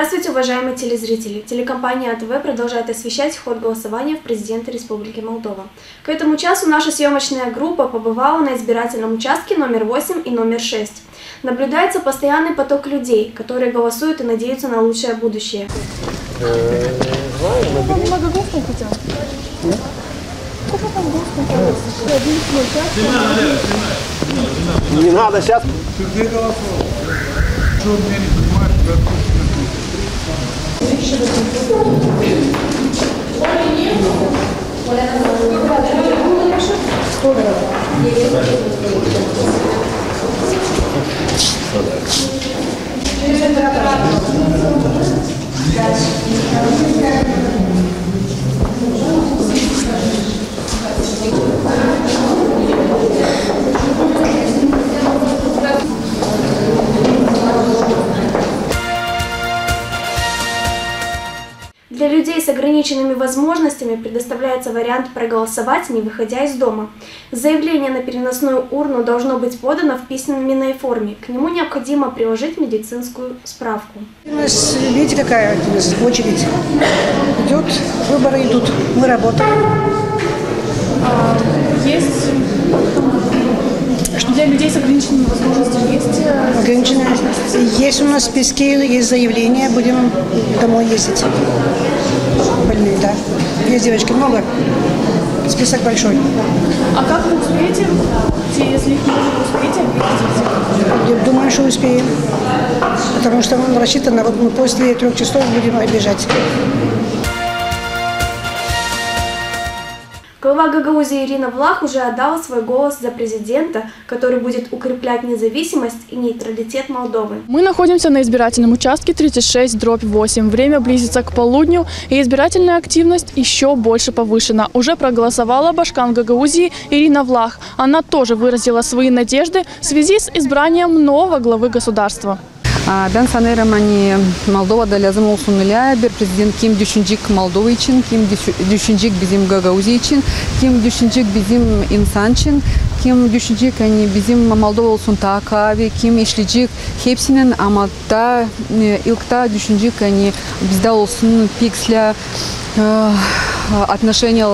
Здравствуйте, уважаемые телезрители! Телекомпания АТВ продолжает освещать ход голосования в президента Республики Молдова. К этому часу наша съемочная группа побывала на избирательном участке номер 8 и номер 6. Наблюдается постоянный поток людей, которые голосуют и надеются на лучшее будущее. Не надо сейчас. Для людей с ограниченными возможностями предоставляется вариант проголосовать, не выходя из дома. Заявление на переносную урну должно быть подано в письменной форме. К нему необходимо приложить медицинскую справку. У нас, видите, какая у нас очередь идет, выборы идут, мы работаем. Есть для людей с ограниченными возможностями есть? Ограниченные. Есть у нас списки, есть заявления, будем домой ездить. Больные, да. Есть девочки много, список большой. А как вы успеете, если их много, вы успеете объездить? Я думаю, что успеем, потому что рассчитано, вот мы после 3 часов будем объезжать. Глава Гагаузии Ирина Влах уже отдала свой голос за президента, который будет укреплять независимость и нейтралитет Молдовы. Мы находимся на избирательном участке 36/8. Время близится к полудню, и избирательная активность еще больше повышена. Уже проголосовала башкан Гагаузии Ирина Влах. Она тоже выразила свои надежды в связи с избранием нового главы государства. Ben sanırım hani Moldova'da lazım olsun bir prezident kim düşünecek Moldova için, kim düşünecek bizim Gagauzi için, kim düşünecek bizim insan için, kim düşünecek hani bizim Moldova olsun tabi, kim işleyecek hepsinin ama da ilk da düşünecek hani bizde olsun piksle отношения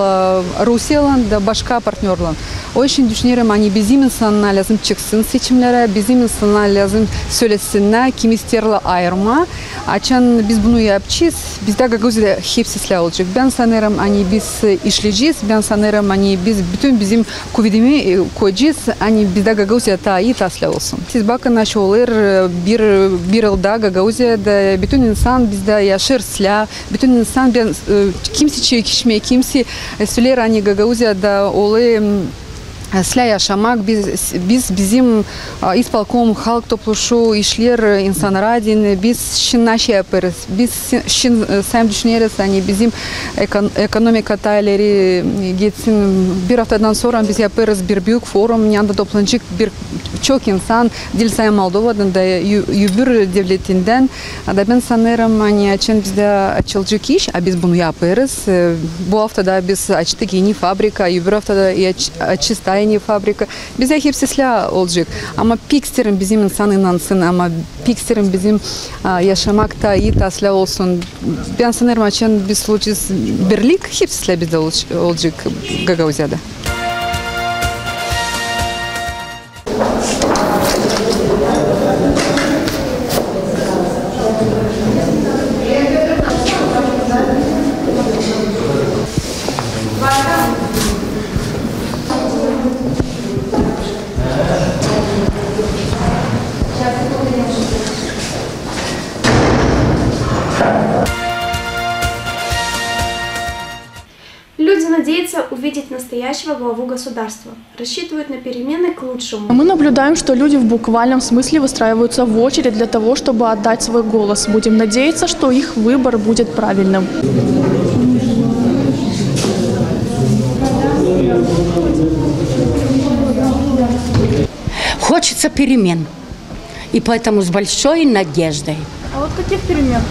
Rusya'la da başka partnerle. O için düşünüyorum hani bizim insanlar lazım çıksın seçimlere, bizim insanlar lazım söylesinler, kim isterler ayırma. Açan biz bunu yapacağız. Bizde Gagauz'da hepsi olacak. Ben sanırım hani biz işleyeceğiz. Ben sanırım hani biz bütün bizim kuvvetimi koyacağız. Hani bizde Gagauz'da iyi tasla olsun. Siz bakın nasıl olur bir yılda Gagauz'da bütün insan bizde yaşarsa, bütün insan ben kimse çekişme, kimse söyler hani Gagauz'da olur. Sля yaşamak, biz bizim İsparkom halk topluluğu işler insanların biz şimdi şey yaparız. Biz şimdi sen düşünüyoruz hani bizim ekonomik hataları gitsin bir haftadan sonra biz yaparız bir büyük forum yanında toplanacak çok insan değil sayın Moldova'dan da öbür devletinden da ben sanırım hani açın bizde açılacak iş biz bunu yaparız. Bu haftada biz açtık yeni fabrika, öbür haftada açacağız yeni fabrika. Bize hepsi olacak. Ama piksterin bizim insan inansın ama piksterin bizim yaşamakta iyi tasla olsun. Ben sanırım açın biz olacağız birlik hepsi bizde olacak Gagauz'da. Люди надеются увидеть настоящего главу государства, рассчитывают на перемены к лучшему. Мы наблюдаем, что люди в буквальном смысле выстраиваются в очередь для того, чтобы отдать свой голос. Будем надеяться, что их выбор будет правильным. Хочется перемен, и поэтому с большой надеждой. А вот каких перемен?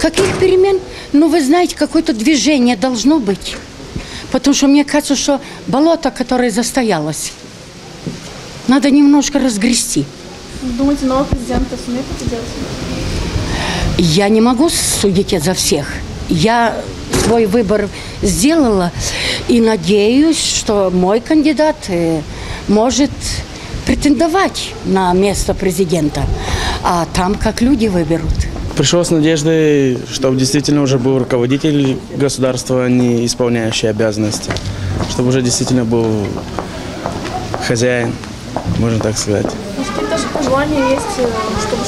Каких перемен? Ну, вы знаете, какое-то движение должно быть. Потому что мне кажется, что болото, которое застоялось, надо немножко разгрести. Думаете, новый президент сумеет это делать? Я не могу судить за всех. Я свой выбор сделала и надеюсь, что мой кандидат может претендовать на место президента. А там как люди выберут. Пришел с надеждой, чтобы действительно уже был руководитель государства, а не исполняющий обязанности. Чтобы уже действительно был хозяин, можно так сказать. Какие-то же пожелания есть, чтобы...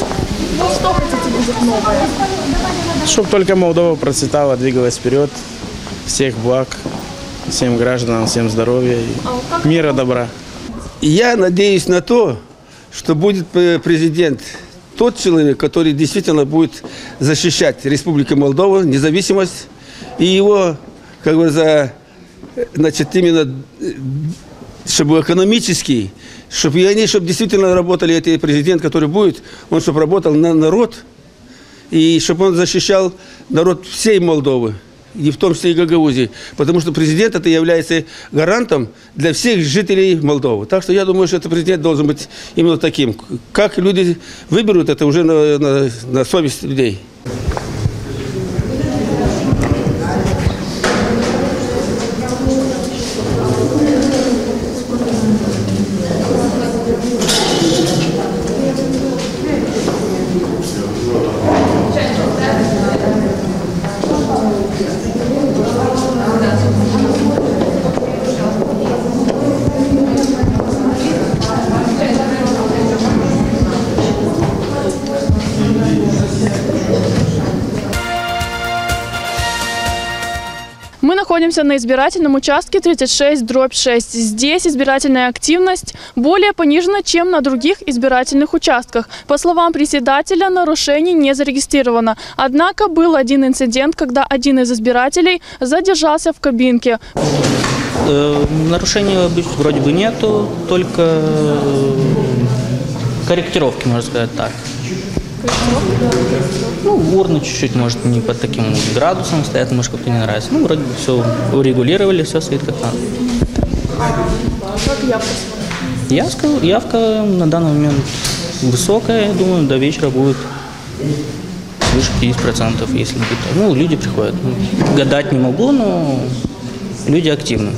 что хотите видеть новое? Чтобы только Молдова процветала, двигалась вперед. Всех благ, всем гражданам, всем здоровья и мира, добра. Я надеюсь на то, что будет президент тот человек, который действительно будет защищать Республику Молдова, независимость и его, как говорится, значит, именно, чтобы экономически, чтобы они, чтобы действительно работали, этот президент, который будет, он чтобы работал на народ, и чтобы он защищал народ всей Молдовы, и в том числе и Гагаузии, потому что президент это является гарантом для всех жителей Молдовы. Так что я думаю, что этот президент должен быть именно таким. Как люди выберут, это уже на совесть людей. Мы находимся на избирательном участке 36/6. Здесь избирательная активность более понижена, чем на других избирательных участках. По словам председателя, нарушений не зарегистрировано. Однако был один инцидент, когда один из избирателей задержался в кабинке. Нарушений вроде бы нету, только корректировки, можно сказать так. Ну, урны чуть-чуть, может, не под таким градусом стоят, может, как-то не нравится. Ну, вроде бы все урегулировали, все стоит как надо. Как явка? Явка на данный момент высокая, я думаю, до вечера будет свыше 50%, если будет. Ну, люди приходят. Гадать не могу, но люди активны.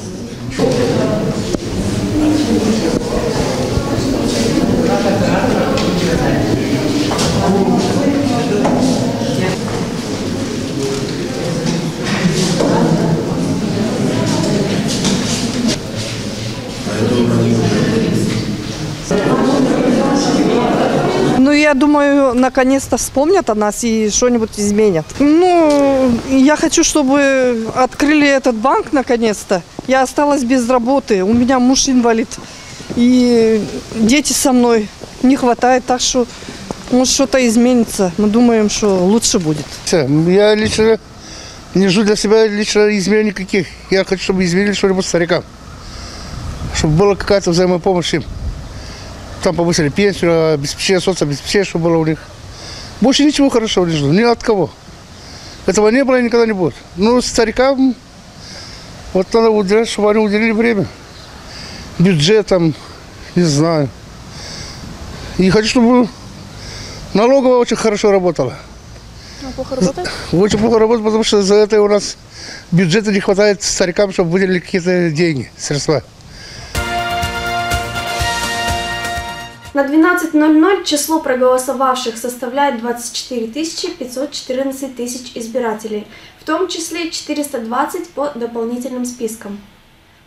Ну, я думаю, наконец-то вспомнят о нас и что-нибудь изменят. Ну, я хочу, чтобы открыли этот банк наконец-то. Я осталась без работы, у меня муж инвалид. И дети со мной не хватает, так что может что-то изменится. Мы думаем, что лучше будет. Я лично не жду для себя лично изменений никаких. Я хочу, чтобы изменили что-нибудь старикам. Чтобы была какая-то взаимопомощь им. Там повысили пенсию, обеспечение, соцобеспечение, чтобы было у них. Больше ничего хорошего не жду, ни от кого. Этого не было и никогда не будет. Ну, старикам вот надо уделять, чтобы они уделили время. Бюджетом, не знаю. И хочу, чтобы налоговая очень хорошо работала. А плохо работает? Очень плохо работает, потому что за это у нас бюджета не хватает старикам, чтобы выделили какие-то деньги, средства. На 12:00 число проголосовавших составляет 24 514 тысяч избирателей, в том числе 420 по дополнительным спискам.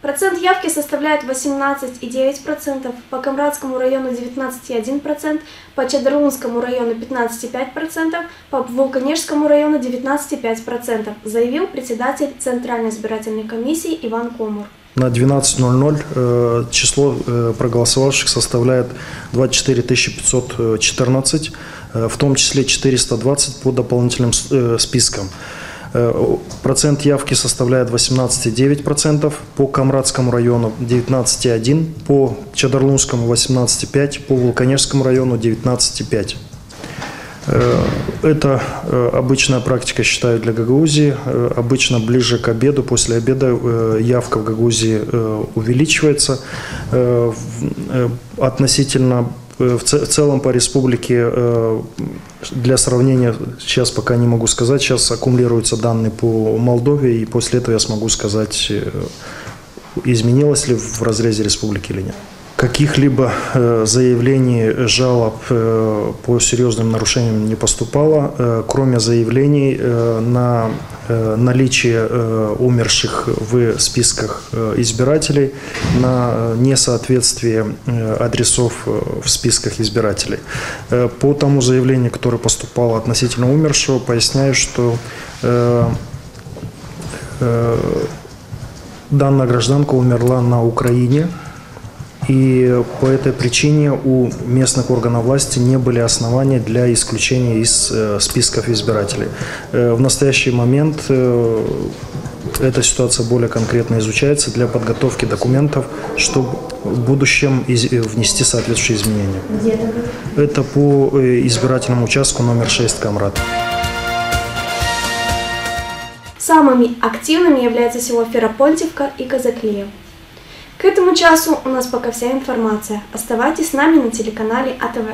Процент явки составляет 18,9%, по Камрадскому району 19,1%, по Чадарлунскому району 15,5%, по Волконежскому району 19,5%, заявил председатель Центральной избирательной комиссии Иван Комур. На 12:00 число проголосовавших составляет 24 514, в том числе 420 по дополнительным спискам. Процент явки составляет 18,9%, по Камрадскому району 19,1%, по Чадарлунскому 18,5%, по Волконежскому району 19,5%. Это обычная практика, считаю, для Гагаузии. Обычно ближе к обеду, после обеда явка в Гагаузии увеличивается относительно В целом по республике, для сравнения, сейчас пока не могу сказать, сейчас аккумулируются данные по Молдове, и после этого я смогу сказать, изменилось ли в разрезе республики или нет. Каких-либо заявлений, жалоб по серьезным нарушениям не поступало, кроме заявлений на наличие умерших в списках избирателей, на несоответствие адресов в списках избирателей. По тому заявлению, которое поступало относительно умершего, поясняю, что данная гражданка умерла на Украине, и по этой причине у местных органов власти не были оснований для исключения из списков избирателей. В настоящий момент эта ситуация более конкретно изучается для подготовки документов, чтобы в будущем внести соответствующие изменения. Это по избирательному участку номер 6 Камрад. Самыми активными являются село Ферапонтьевка и Казаклеев. К этому часу у нас пока вся информация. Оставайтесь с нами на телеканале АТВ.